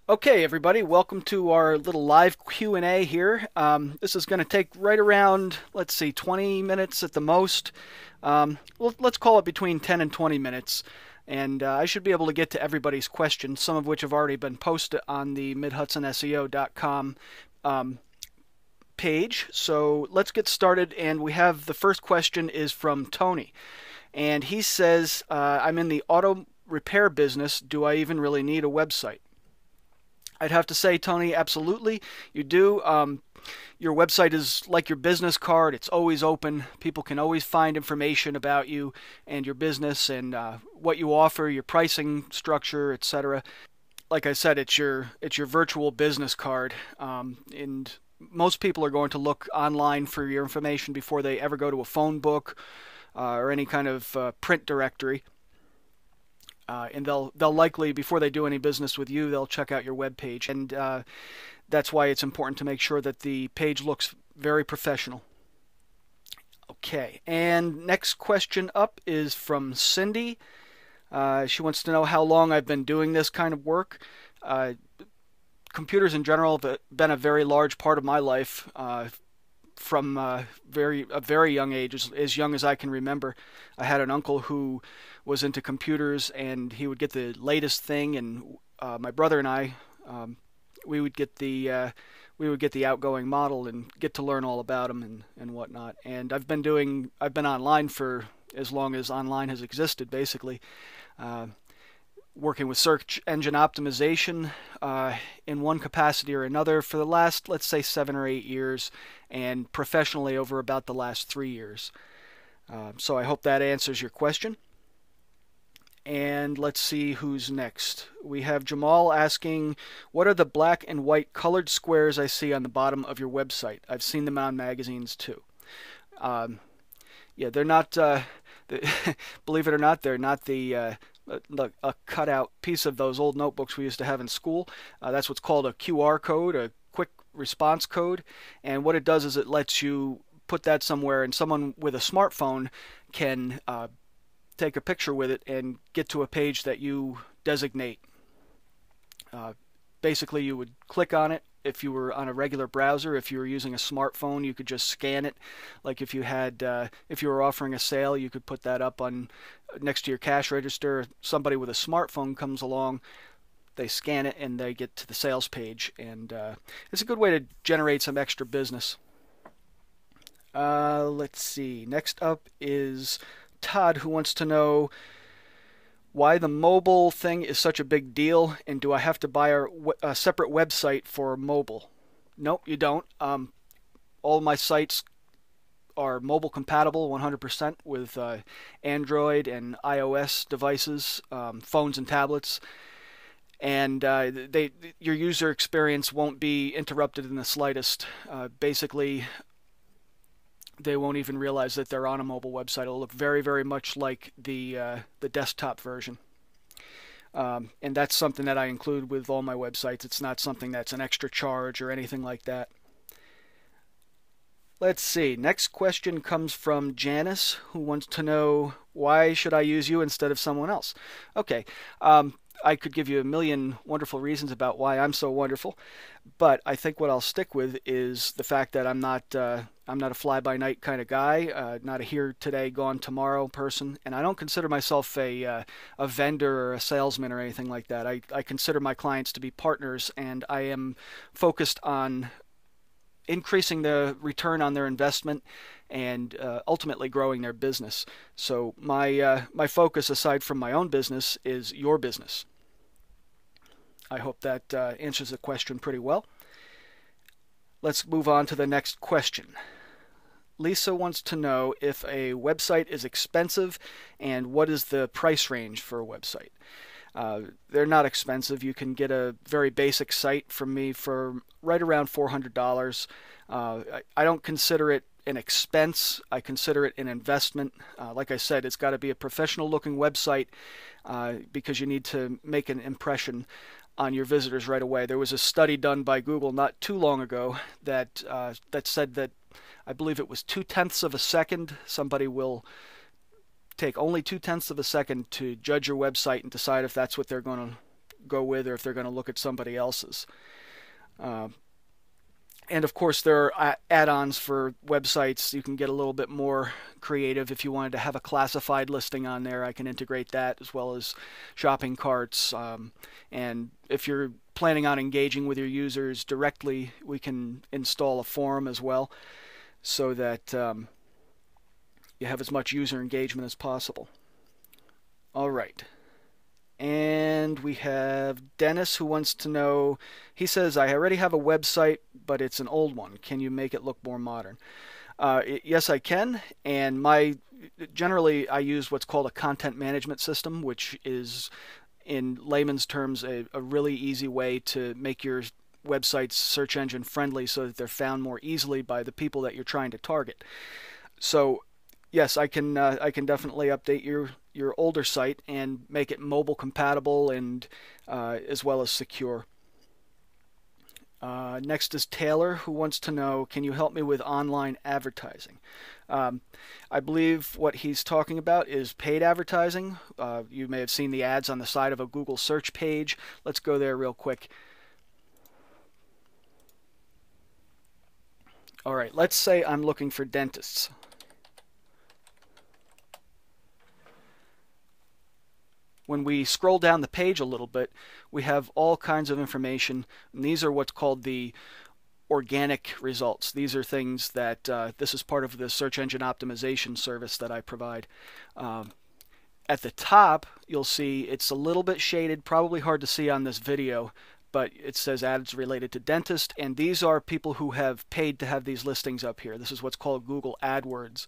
Okay, everybody, welcome to our little live Q&A here. This is going to take right around, let's see, 20 minutes at the most. Let's call it between 10 and 20 minutes. And I should be able to get to everybody's questions, some of which have already been posted on the MidHudsonSEO.com page. So let's get started. And we have the first question is from Tony. And he says, I'm in the auto repair business. Do I even really need a website? I'd have to say, Tony, absolutely, you do. Your website is like your business card. It's always open. People can always find information about you and your business and what you offer, your pricing structure, etc. Like I said, it's your virtual business card, and most people are going to look online for your information before they ever go to a phone book or any kind of print directory. And they'll likely, before they do any business with you, they'll check out your web page, and that's why it's important to make sure that the page looks very professional. Okay, and next question up is from Cindy. She wants to know how long I've been doing this kind of work. Computers in general have been a very large part of my life from a very young age, as young as I can remember. I had an uncle who was into computers, and he would get the latest thing, and my brother and I, we would get the outgoing model and get to learn all about them and whatnot. And I've been online for as long as online has existed, basically. Working with search engine optimization in one capacity or another for the last, let's say, 7 or 8 years, and professionally over about the last 3 years. So I hope that answers your question. And let's see who's next. We have Jamal asking, what are the black and white colored squares I see on the bottom of your website? I've seen them on magazines too. Yeah, they're not, believe it or not, they're not a cutout piece of those old notebooks we used to have in school. That's what's called a QR code, a quick response code. And what it does is it lets you put that somewhere, and someone with a smartphone can take a picture with it and get to a page that you designate. Basically, you would click on it. If you were on a regular browser, if you were using a smartphone, you could just scan it. Like if you were offering a sale, you could put that up on next to your cash register. Somebody with a smartphone comes along, they scan it, and they get to the sales page. And it's a good way to generate some extra business. Let's see. Next up is Todd, who wants to know why the mobile thing is such a big deal, and do I have to buy a separate website for mobile? Nope, you don't. All my sites are mobile compatible 100% with Android and iOS devices, phones and tablets, and your user experience won't be interrupted in the slightest. Basically, they won't even realize that they're on a mobile website. It'll look very, very much like the desktop version. And that's something that I include with all my websites. It's not something that's an extra charge or anything like that. Let's see. Next question comes from Janice, who wants to know, why should I use you instead of someone else? Okay. I could give you a million wonderful reasons about why I'm so wonderful, but I think what I'll stick with is the fact that I'm not a fly-by-night kind of guy, not a here today, gone tomorrow person, and I don't consider myself a vendor or a salesman or anything like that. I consider my clients to be partners, and I am focused on increasing the return on their investment and ultimately growing their business. So my focus, aside from my own business, is your business. I hope that answers the question pretty well. Let's move on to the next question. Lisa wants to know if a website is expensive and what is the price range for a website. They're not expensive. You can get a very basic site from me for right around $400. I don't consider it an expense. I consider it an investment. Like I said, it's got to be a professional looking website because you need to make an impression on your visitors right away. There was a study done by Google not too long ago that said that, I believe it was 0.2 of a second, somebody will take only 0.2 of a second to judge your website and decide if that's what they're going to go with or if they're going to look at somebody else's. And of course, there are add-ons for websites. You can get a little bit more creative. If you wanted to have a classified listing on there, I can integrate that, as well as shopping carts. And if you're planning on engaging with your users directly, we can install a forum as well, so that you have as much user engagement as possible. All right. And we have Dennis, who wants to know, he says, I already have a website, but it's an old one. Can you make it look more modern? Yes, I can. And generally, I use what's called a content management system, which is, in layman's terms, a really easy way to make your websites search engine friendly so that they're found more easily by the people that you're trying to target. So yes, I can definitely update your older site and make it mobile compatible and as well as secure. Next is Taylor, who wants to know, can you help me with online advertising? I believe what he's talking about is paid advertising. You may have seen the ads on the side of a Google search page. Let's go there real quick. All right, let's say I'm looking for dentists. When we scroll down the page a little bit, we have all kinds of information, and these are what's called the organic results. These are things that this is part of the search engine optimization service that I provide. At the top, you'll see it's a little bit shaded, probably hard to see on this video, but it says ads related to dentist, and these are people who have paid to have these listings up here. This is what's called Google AdWords.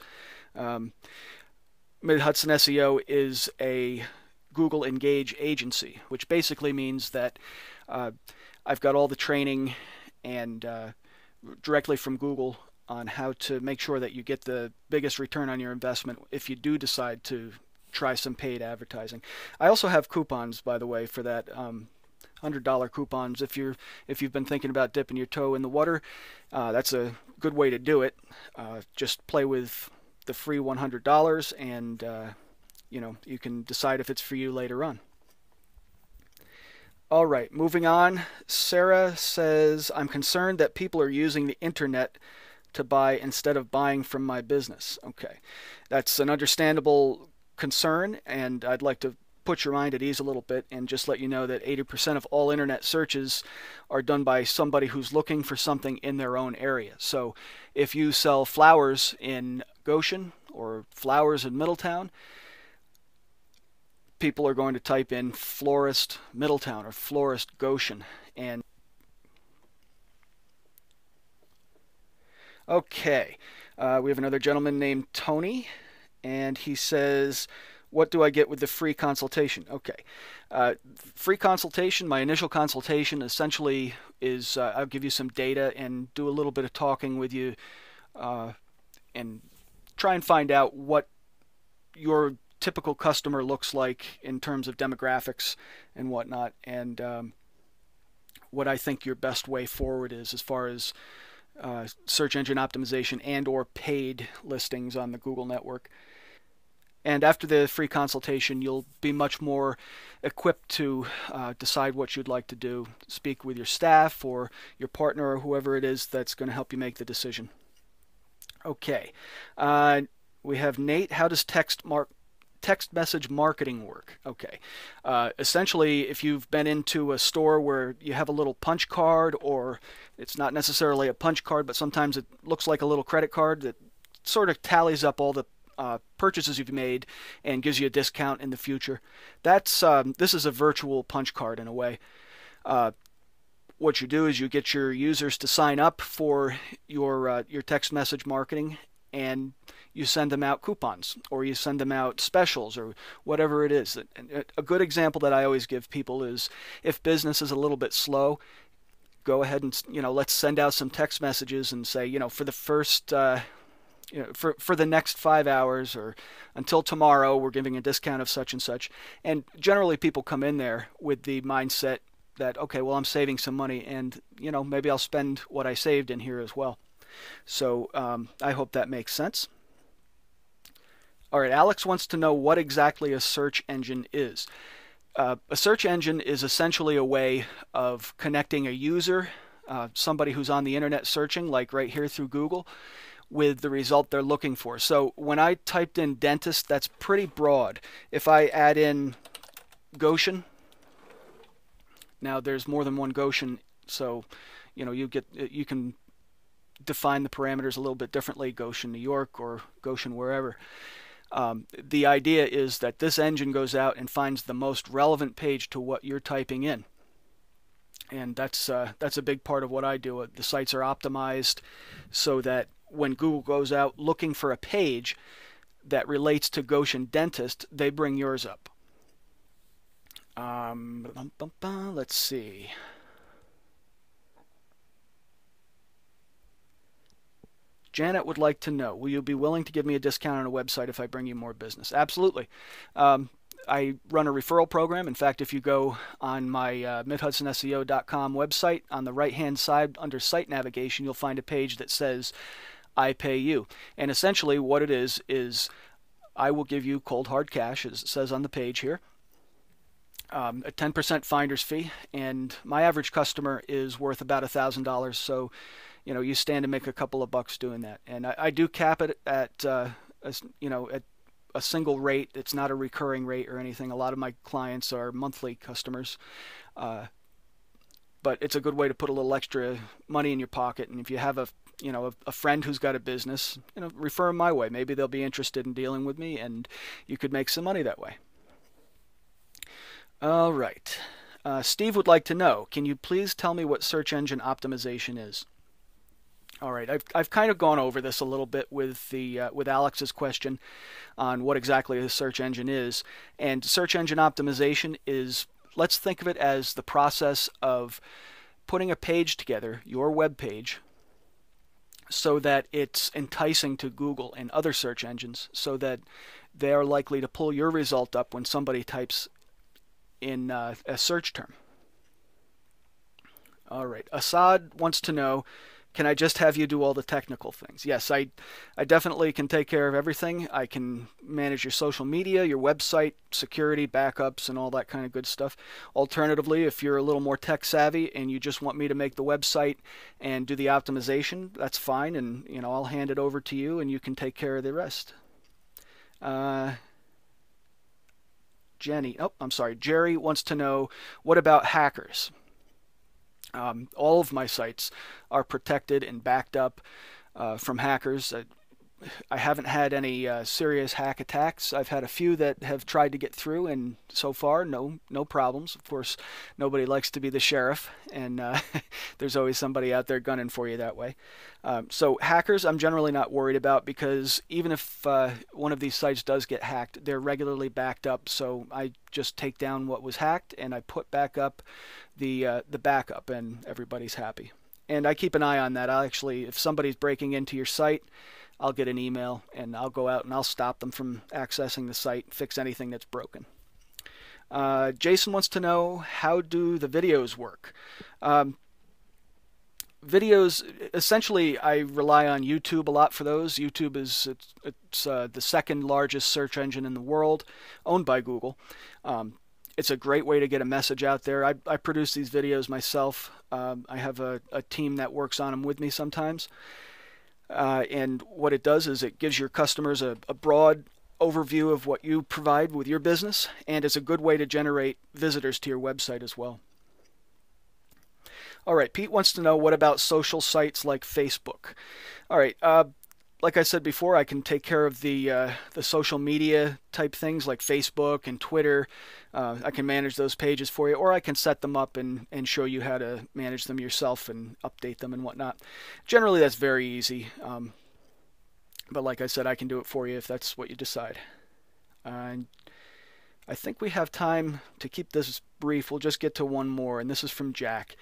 Mid-Hudson SEO is a Google Engage agency, which basically means that I've got all the training and directly from Google on how to make sure that you get the biggest return on your investment if you do decide to try some paid advertising. I also have coupons, by the way, for that. $100 coupons. If you've been thinking about dipping your toe in the water, that's a good way to do it. Just play with the free $100 and you can decide if it's for you later on. All right, moving on. Sarah says, I'm concerned that people are using the internet to buy instead of buying from my business. Okay, that's an understandable concern, and I'd like to put your mind at ease a little bit and just let you know that 80% of all internet searches are done by somebody who's looking for something in their own area. So if you sell flowers in Goshen or flowers in Middletown, people are going to type in florist Middletown or florist Goshen. And okay, we have another gentleman named Tony, and he says, what do I get with the free consultation? Okay, free consultation, my initial consultation essentially is I'll give you some data and do a little bit of talking with you and try and find out what your typical customer looks like in terms of demographics and whatnot, and what I think your best way forward is as far as search engine optimization and or paid listings on the Google network. And after the free consultation, you'll be much more equipped to decide what you'd like to do. Speak with your staff or your partner or whoever it is that's going to help you make the decision. Okay, we have Nate. How does text message marketing work? Okay, essentially, if you've been into a store where you have a little punch card, or it's not necessarily a punch card, but sometimes it looks like a little credit card that sort of tallies up all the purchases you've made and gives you a discount in the future. That's this is a virtual punch card in a way. What you do is you get your users to sign up for your text message marketing, and you send them out coupons or you send them out specials or whatever it is. And a good example that I always give people is if business is a little bit slow, go ahead and let's send out some text messages and say for the first for the next 5 hours or until tomorrow, we're giving a discount of such and such. And generally people come in there with the mindset that, okay, well, I'm saving some money and, maybe I'll spend what I saved in here as well. So I hope that makes sense. All right, Alex wants to know what exactly a search engine is. A search engine is essentially a way of connecting a user, somebody who's on the internet searching, like right here through Google, with the result they're looking for. So when I typed in dentist, that's pretty broad. If I add in Goshen, now there's more than one Goshen, so you can define the parameters a little bit differently, Goshen, New York, or Goshen, wherever. The idea is that this engine goes out and finds the most relevant page to what you're typing in. And that's a big part of what I do. The sites are optimized so that when Google goes out looking for a page that relates to Goshen Dentist, they bring yours up. Let's see. Janet would like to know, will you be willing to give me a discount on a website if I bring you more business? Absolutely. I run a referral program. In fact, if you go on my MidHudsonSEO.com website, on the right-hand side under site navigation, you'll find a page that says, I pay you. And essentially what it is I will give you cold hard cash, as it says on the page here, a 10% finder's fee, and my average customer is worth about $1,000, so you stand to make a couple of bucks doing that. And I do cap it at at a single rate. It's not a recurring rate or anything. A lot of my clients are monthly customers, but it's a good way to put a little extra money in your pocket. And if you have a friend who's got a business, refer them my way. Maybe they'll be interested in dealing with me, and you could make some money that way. All right. Steve would like to know, can you please tell me what search engine optimization is? All right, I've kind of gone over this a little bit with Alex's question on what exactly a search engine is. And search engine optimization is, let's think of it as the process of putting a page together, your web page, so that it's enticing to Google and other search engines, so that they are likely to pull your result up when somebody types in a search term. All right, Assad wants to know, can I just have you do all the technical things? Yes, I definitely can take care of everything. I can manage your social media, your website, security, backups, and all that kind of good stuff. Alternatively, if you're a little more tech savvy and you just want me to make the website and do the optimization, that's fine, and I'll hand it over to you and you can take care of the rest. Jerry wants to know, what about hackers? All of my sites are protected and backed up from hackers. I haven't had any serious hack attacks. I've had a few that have tried to get through, and so far, no problems. Of course, nobody likes to be the sheriff, and there's always somebody out there gunning for you that way. So hackers, I'm generally not worried about, because even if one of these sites does get hacked, they're regularly backed up. So I just take down what was hacked, and I put back up the backup, and everybody's happy. And I keep an eye on that. If somebody's breaking into your site, I'll get an email and I'll go out and I'll stop them from accessing the site, fix anything that's broken. Jason wants to know, how do the videos work? Videos, essentially, I rely on YouTube a lot for those. YouTube is the second largest search engine in the world, owned by Google. It's a great way to get a message out there. I produce these videos myself. I have a team that works on them with me sometimes. And what it does is it gives your customers a broad overview of what you provide with your business, and it's a good way to generate visitors to your website as well. All right, Pete wants to know, what about social sites like Facebook? All right, like I said before, I can take care of the social media type things like Facebook and Twitter. I can manage those pages for you, or I can set them up and show you how to manage them yourself and update them and whatnot. Generally, that's very easy. But like I said, I can do it for you if that's what you decide. I think we have time to keep this brief. We'll just get to one more, and this is from Jack.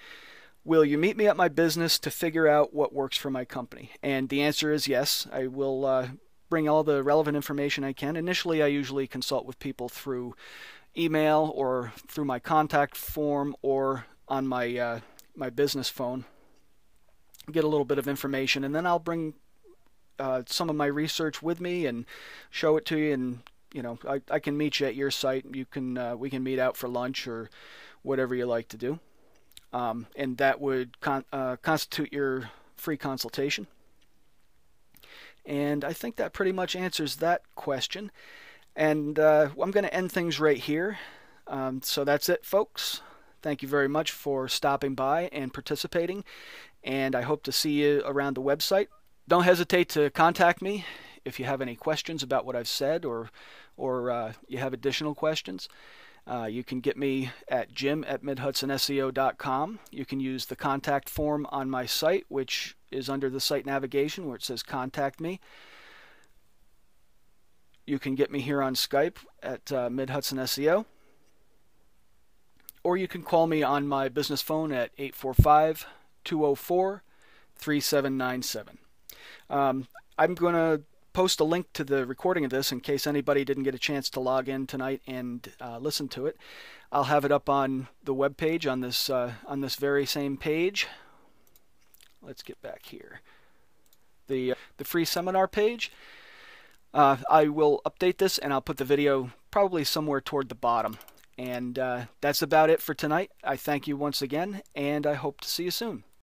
Will you meet me at my business to figure out what works for my company? And the answer is yes. I will bring all the relevant information I can. Initially, I usually consult with people through email or through my contact form or on my my business phone. Get a little bit of information, and then I'll bring some of my research with me and show it to you and I can meet you at your site. You can we can meet out for lunch or whatever you like to do, and that would constitute your free consultation. And I think that pretty much answers that question. And I'm going to end things right here. So that's it, folks. Thank you very much for stopping by and participating, and I hope to see you around the website. Don't hesitate to contact me if you have any questions about what I've said, or you have additional questions. You can get me at jim@midhudsonseo.com. You can use the contact form on my site, which is under the site navigation where it says contact me. You can get me here on Skype at Mid-Hudson-SEO. Or you can call me on my business phone at 845-204-3797. I'm going to post a link to the recording of this in case anybody didn't get a chance to log in tonight and listen to it. I'll have it up on the web page on this very same page. Let's get back here. The free seminar page. I will update this and I'll put the video probably somewhere toward the bottom. And that's about it for tonight. I thank you once again, and I hope to see you soon.